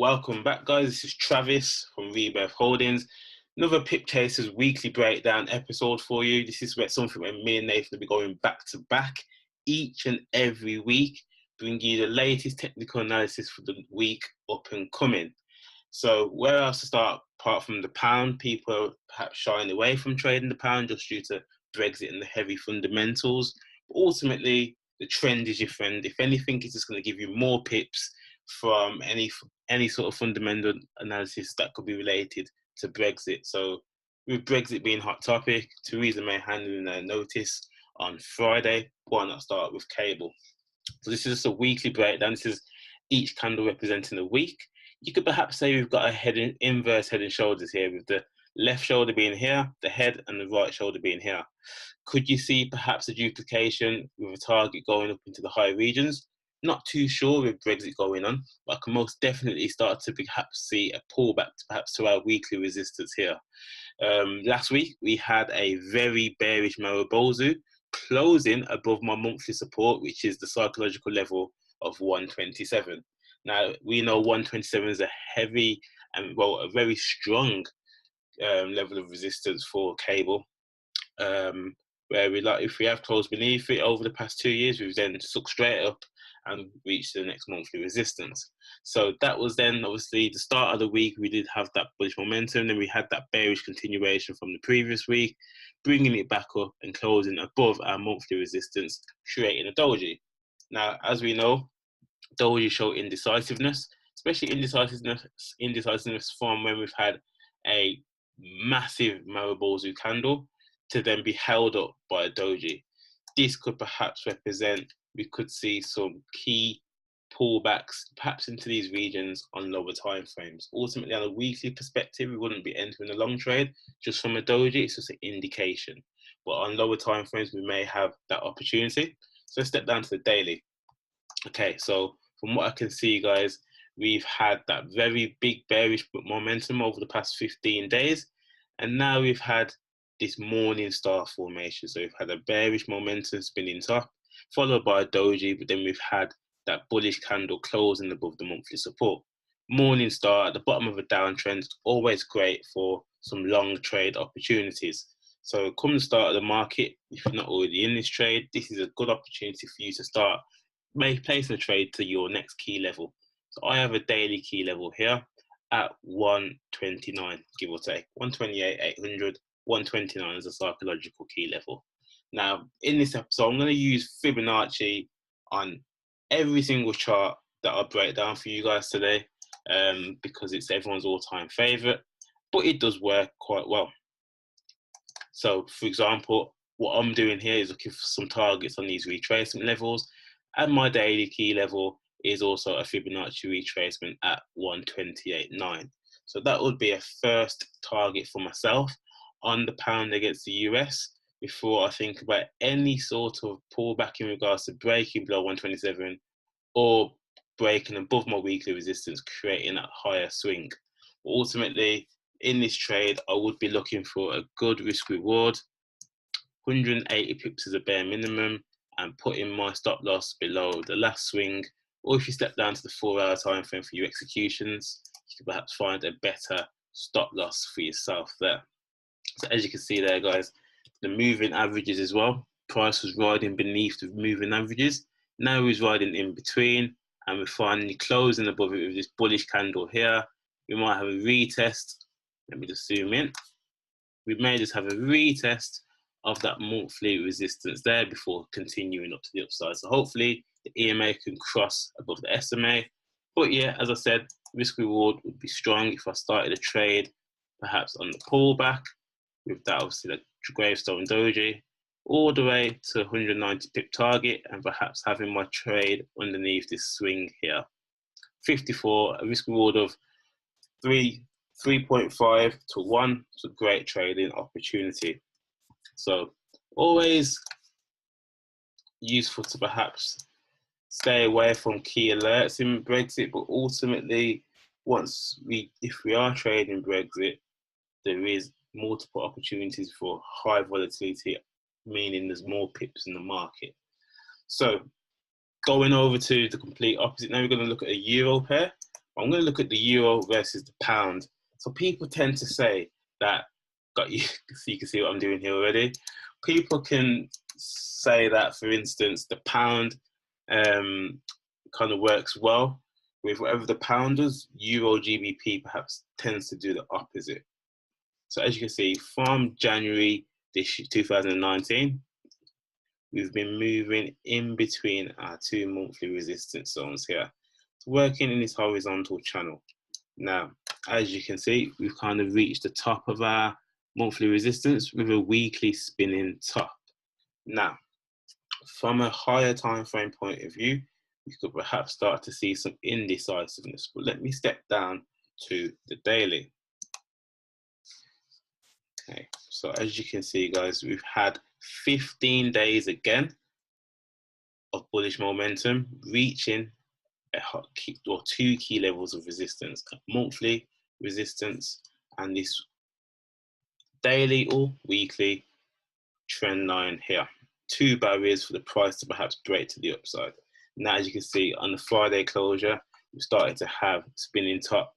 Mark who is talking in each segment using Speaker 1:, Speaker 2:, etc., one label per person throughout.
Speaker 1: Welcome back, guys. This is Travis from Rebirth Holdings. Another Pip Chasers weekly breakdown episode for you. This is where something where me and Nathan will be going back to back each and every week, bringing you the latest technical analysis for the week up and coming. So where else to start apart from the pound? People are perhaps shying away from trading the pound just due to Brexit and the heavy fundamentals. But ultimately, the trend is your friend. If anything, it's just going to give you more pips from any sort of fundamental analysis that could be related to Brexit. So with Brexit being a hot topic, Theresa May handing a notice on Friday, why not start with cable? So this is just a weekly breakdown. This is each candle representing a week. You could perhaps say we've got a inverse head and shoulders here, with the left shoulder being here, the head and the right shoulder being here. Could you see perhaps a duplication with a target going up into the high regions? Not too sure with Brexit going on, but I can most definitely start to perhaps see a pullback perhaps to our weekly resistance here. Last week, we had a very bearish Marubozu closing above my monthly support, which is the psychological level of 127. Now, we know 127 is a heavy and, well, a very strong level of resistance for cable. Where if we have closed beneath it over the past 2 years, we've then stuck straight up and reached the next monthly resistance. So that was then obviously the start of the week. We did have that bullish momentum. Then we had that bearish continuation from the previous week, bringing it back up and closing above our monthly resistance, creating a doji. Now, as we know, doji show indecisiveness, especially indecisiveness from when we've had a massive Marubozu candle to then be held up by a doji. This could perhaps represent, we could see some key pullbacks perhaps into these regions on lower time frames. Ultimately, on a weekly perspective, we wouldn't be entering a long trade just from a doji. It's just an indication. But on lower time frames, we may have that opportunity. So let's step down to the daily. Okay, so from what I can see, guys, we've had that very big bearish momentum over the past 15 days. And now we've had this morning star formation. So we've had a bearish momentum spinning top, followed by a doji, but then we've had that bullish candle closing above the monthly support. Morning star at the bottom of a downtrend is always great for some long trade opportunities. So come the start of the market, if you're not already in this trade, this is a good opportunity for you to start placing a trade to your next key level. So I have a daily key level here at 129, give or take, 128, 800, 129 is a psychological key level. Now, in this episode, I'm going to use Fibonacci on every single chart that I break down for you guys today, because it's everyone's all-time favorite, but it does work quite well. So, for example, what I'm doing here is looking for some targets on these retracement levels, and my daily key level is also a Fibonacci retracement at 128.9. So that would be a first target for myself on the pound against the US before I think about any sort of pullback in regards to breaking below 127 or breaking above my weekly resistance, creating that higher swing. Ultimately, in this trade, I would be looking for a good risk reward. 180 pips is a bare minimum, and putting my stop loss below the last swing. Or if you step down to the 4-hour time frame for your executions, you can perhaps find a better stop loss for yourself there. So as you can see there, guys, the moving averages as well. Price was riding beneath the moving averages. Now he's riding in between, and we're finally closing above it with this bullish candle here. We might have a retest. Let me just zoom in. We may just have a retest of that monthly resistance there before continuing up to the upside. So hopefully the EMA can cross above the SMA. But yeah, as I said, risk reward would be strong if I started a trade perhaps on the pullback with that, obviously, that gravestone doji, all the way to 190 pip target, and perhaps having my trade underneath this swing here. 54, a risk reward of 3.5 to 1. It's a great trading opportunity. So always useful to perhaps stay away from key alerts in Brexit, but ultimately, if we are trading Brexit, there is multiple opportunities for high volatility, meaning there's more pips in the market. So going over to the complete opposite, now we're going to look at a euro pair. I'm going to look at the euro versus the pound. So people tend to say that, got you, so you can see what I'm doing here already. People can say that, for instance, the pound kind of works well with whatever the pound does. Euro GBP perhaps tends to do the opposite. So as you can see, from January 2019, we've been moving in between our two monthly resistance zones here. It's working in this horizontal channel. Now, as you can see, we've kind of reached the top of our monthly resistance with a weekly spinning top. Now, from a higher time frame point of view, we could perhaps start to see some indecisiveness. But let me step down to the daily. Okay, so as you can see, guys, we've had 15 days again of bullish momentum, reaching two key levels of resistance: monthly resistance and this daily or weekly trend line here. Two barriers for the price to perhaps break to the upside. Now, as you can see, on the Friday closure, we started to have spinning top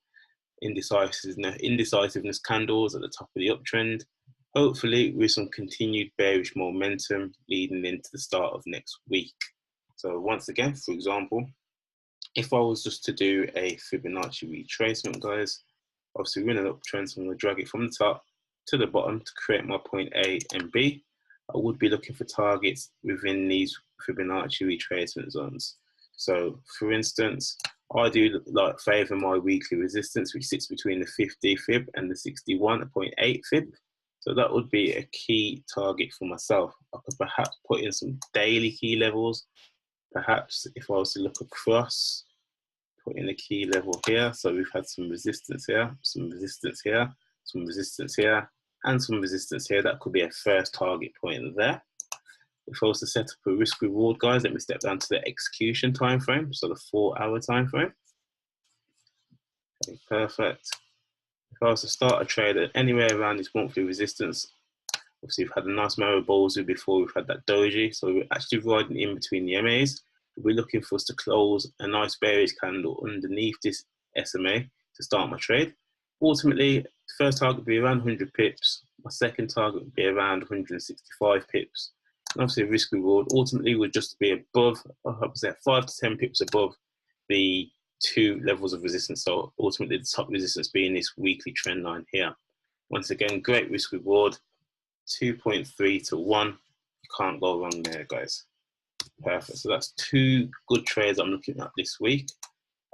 Speaker 1: indecisiveness candles at the top of the uptrend, hopefully with some continued bearish momentum leading into the start of next week. So once again, for example, if I was just to do a Fibonacci retracement, guys, obviously we're in an uptrend, so I'm going to drag it from the top to the bottom to create my point A and B. I would be looking for targets within these Fibonacci retracement zones. So for instance, I do like favor my weekly resistance, which sits between the 50 fib and the 61.8 fib. So that would be a key target for myself. I could perhaps put in some daily key levels. Perhaps if I was to look across, put in a key level here. So we've had some resistance here, some resistance here, some resistance here, and some resistance here. That could be a first target point there. If I was to set up a risk reward, guys, let me step down to the execution time frame, so the 4-hour time frame. Okay, perfect. If I was to start a trade at anywhere around this monthly resistance, obviously we've had a nice Maribozu before, we've had that doji, so we're actually riding in between the MAs. We're looking for us to close a nice bearish candle underneath this SMA to start my trade. Ultimately, the first target would be around 100 pips. My second target would be around 165 pips. And obviously, a risk reward ultimately would just be above, I would say 5 to 10 pips above the two levels of resistance. So ultimately, the top resistance being this weekly trend line here. Once again, great risk reward, 2.3 to 1. You can't go wrong there, guys. Perfect. So that's two good trades I'm looking at this week.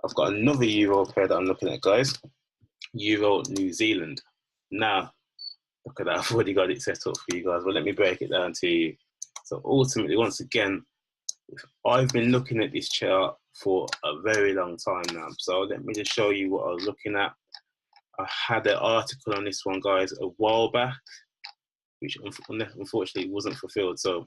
Speaker 1: I've got another euro pair that I'm looking at, guys. Euro New Zealand. Now, look at that. I've already got it set up for you guys. But let me break it down to you. So ultimately, once again, I've been looking at this chart for a very long time now. So let me just show you what I was looking at. I had an article on this one, guys, a while back, which unfortunately wasn't fulfilled. So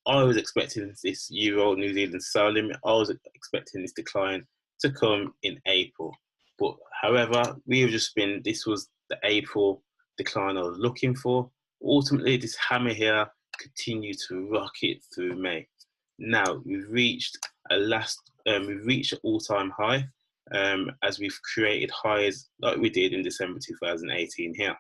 Speaker 1: I was expecting this Euro New Zealand sell limit. I was expecting this decline to come in April. But however, we have just been, this was the April decline I was looking for. Ultimately, this hammer here continued to rocket through May. Now we've reached we've reached an all-time high as we've created highs like we did in December 2018 here.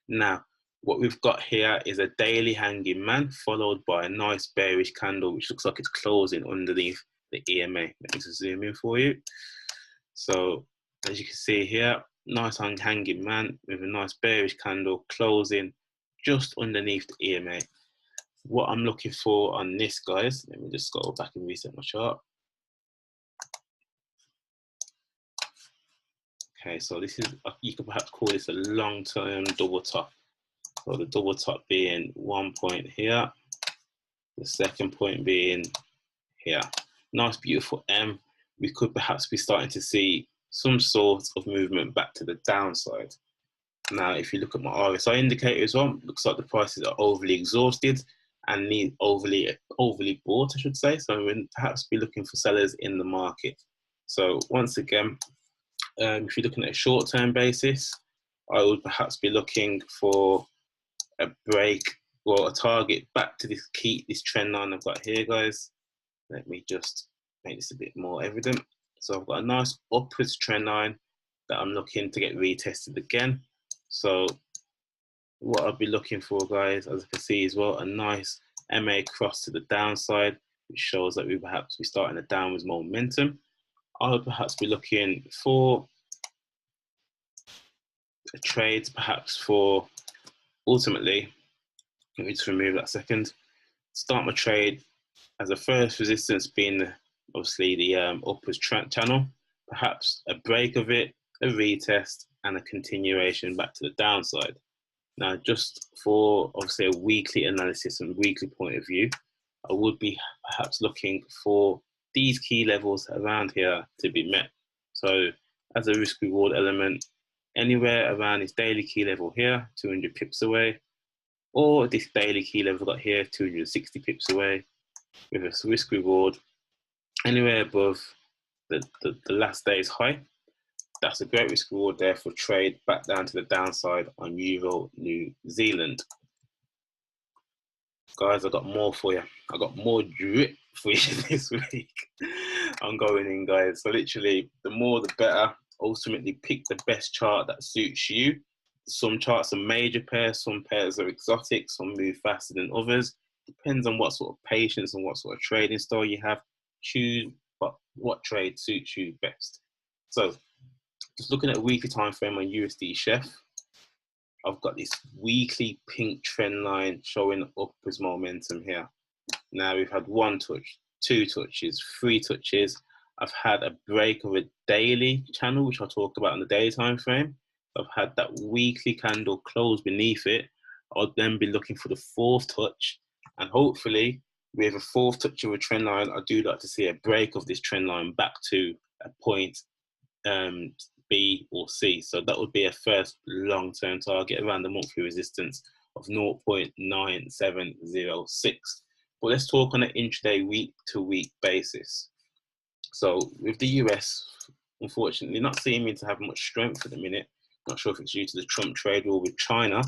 Speaker 1: Now, what we've got here is a daily hanging man followed by a nice bearish candle, which looks like it's closing underneath the EMA. Let me just zoom in for you. So as you can see here, nice hanging man with a nice bearish candle closing just underneath the EMA. What I'm looking for on this, guys, let me just go back and reset my chart. Okay, so this is, you could perhaps call this a long-term double top. So the double top being 1 point here, the second point being here. Nice, beautiful M. We could perhaps be starting to see some sort of movement back to the downside. Now, if you look at my RSI indicator as well, looks like the prices are overly exhausted and need overly bought, I should say. So we'll perhaps be looking for sellers in the market. So once again, if you're looking at a short-term basis, I would perhaps be looking for a break or a target back to this trend line I've got here, guys. Let me just make this a bit more evident. So I've got a nice upwards trend line that I'm looking to get retested again. So what I'll be looking for, guys, as you can see as well, a nice MA cross to the downside, which shows that we perhaps be starting a downwards momentum. I would perhaps be looking for a trade, perhaps for ultimately, let me just remove that second, start my trade as a first resistance being obviously the upwards channel, perhaps a break of it, a retest, and a continuation back to the downside. Now, just for obviously a weekly analysis and weekly point of view, I would be perhaps looking for these key levels around here to be met. So as a risk reward element, anywhere around this daily key level here, 200 pips away, or this daily key level got here, 260 pips away, with a risk reward anywhere above the last day's high. That's a great risk reward there for trade back down to the downside on Euro New Zealand. Guys, I got more for you. I got more drip for you this week. I'm going in, guys. So literally, the more the better. Ultimately, pick the best chart that suits you. Some charts are major pairs, some pairs are exotic, some move faster than others. Depends on what sort of patience and what sort of trading style you have. Choose what trade suits you best. So, just looking at a weekly time frame on USD Chef, I've got this weekly pink trend line showing upwards momentum here. Now we've had one touch, two touches, three touches. I've had a break of a daily channel, which I'll talk about in the daily time frame. I've had that weekly candle close beneath it. I'll then be looking for the fourth touch, and hopefully with a fourth touch of a trend line, I do like to see a break of this trend line back to a point B or C. So that would be a first long-term target around the monthly resistance of 0.9706. But let's talk on an intraday week-to-week basis. So with the US, unfortunately, not seeming to have much strength at the minute. Not sure if it's due to the Trump trade war with China.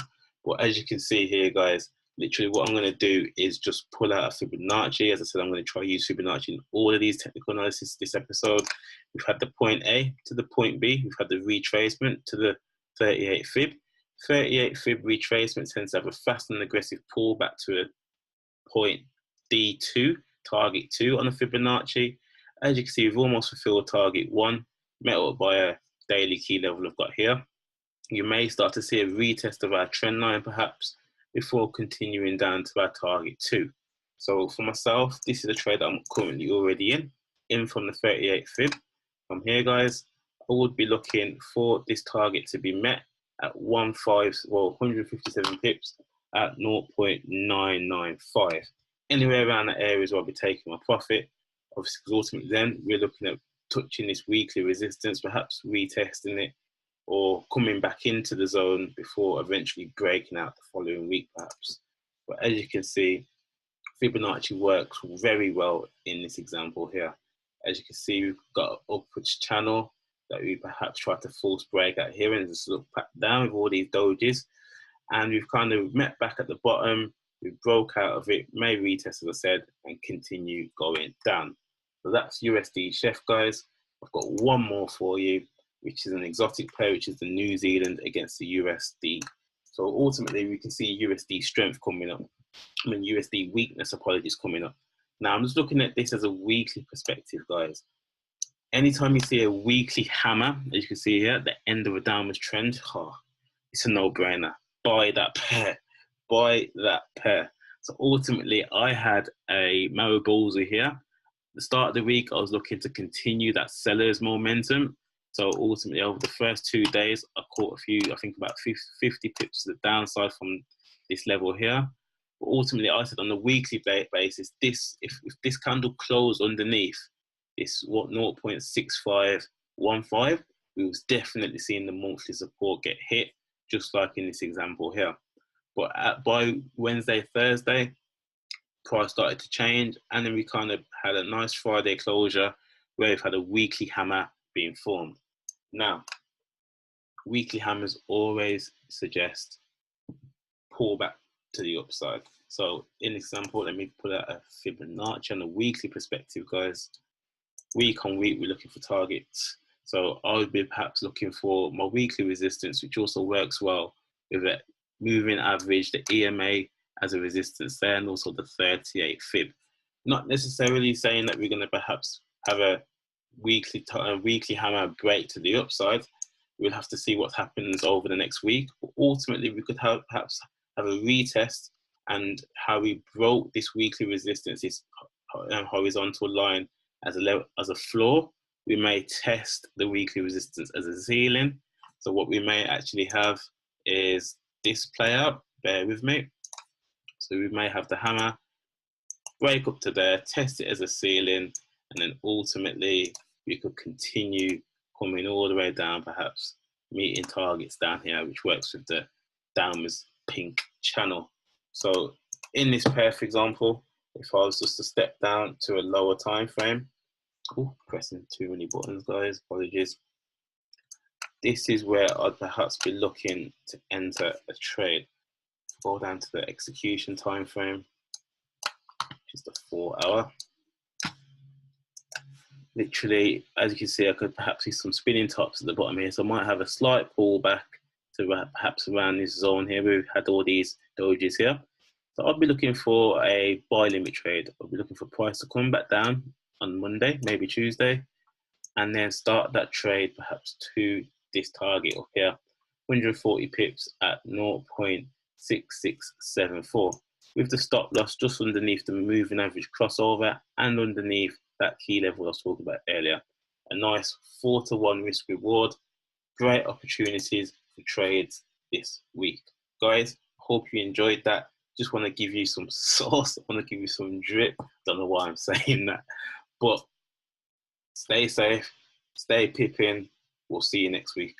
Speaker 1: But as you can see here, guys, literally what I'm going to do is just pull out a Fibonacci. As I said, I'm going to try to use Fibonacci in all of these technical analysis this episode. We've had the point A to the point B. We've had the retracement to the 38 fib. 38 fib retracement tends to have a fast and aggressive pullback to a point D2, target 2 on the Fibonacci. As you can see, we've almost fulfilled target 1, met up by a daily key level I've got here. You may start to see a retest of our trend line perhaps before continuing down to our target 2. So for myself, this is a trade that I'm currently already in from the 38 fib. From here, guys, I would be looking for this target to be met at 157 pips at 0.995. Anywhere around that area is where I'll be taking my profit. Obviously, because ultimately then we're looking at touching this weekly resistance, perhaps retesting it, or coming back into the zone before eventually breaking out the following week, perhaps. But as you can see, Fibonacci works very well in this example here. As you can see, we've got an upwards channel that we perhaps try to force break out here and just look back down with all these dojis. And we've kind of met back at the bottom. We broke out of it, may retest, as I said, and continue going down. So that's USD Chef, guys. I've got one more for you, which is an exotic pair, which is the New Zealand against the USD. So ultimately, we can see USD strength coming up. I mean, USD weakness, apologies, coming up. Now, I'm just looking at this as a weekly perspective, guys. Anytime you see a weekly hammer, as you can see here, at the end of a downward trend, it's a no-brainer. Buy that pair. Buy that pair. So ultimately, I had a Marubozu here. At the start of the week, I was looking to continue that seller's momentum. So ultimately, over the first 2 days, I caught a few, I think about 50 pips to the downside from this level here. But ultimately, I said on the weekly basis, if this candle closed underneath this 0.6515, we was definitely seeing the monthly support get hit, just like in this example here. But by Wednesday, Thursday, price started to change, and then we kind of had a nice Friday closure where we've had a weekly hammer being formed. Now, weekly hammers always suggest pullback to the upside. So in example, let me put out a Fibonacci on a weekly perspective, guys. week on week, we're looking for targets. So I would be perhaps looking for my weekly resistance, which also works well with a moving average, the EMA as a resistance there, and also the 38 fib. Not necessarily saying that we're going to perhaps have a weekly hammer break to the upside. We'll have to see what happens over the next week. But ultimately, we could perhaps have a retest, and how we broke this weekly resistance, this horizontal line as a floor. We may test the weekly resistance as a ceiling. So what we may actually have is this play out. Bear with me. So we may have the hammer break up to there, test it as a ceiling, and then ultimately we could continue coming all the way down, perhaps meeting targets down here, which works with the downwards pink channel. So in this pair, for example, if I was just to step down to a lower time frame, pressing too many buttons, guys, apologies. This is where I'd perhaps be looking to enter a trade. Go down to the execution time frame, which is the 4 hour. Literally, as you can see, I could perhaps see some spinning tops at the bottom here. So I might have a slight pullback to perhaps around this zone here. We've had all these dojis here. So I'll be looking for a buy limit trade. I'll be looking for price to come back down on Monday, maybe Tuesday, and then start that trade perhaps to this target up here, 140 pips at 0.6674, with the stop loss just underneath the moving average crossover and underneath that key level I was talking about earlier. A nice 4-to-1 risk reward. Great opportunities for trades this week. Guys, hope you enjoyed that. Just want to give you some sauce. I want to give you some drip. Don't know why I'm saying that. But stay safe, stay pipping. We'll see you next week.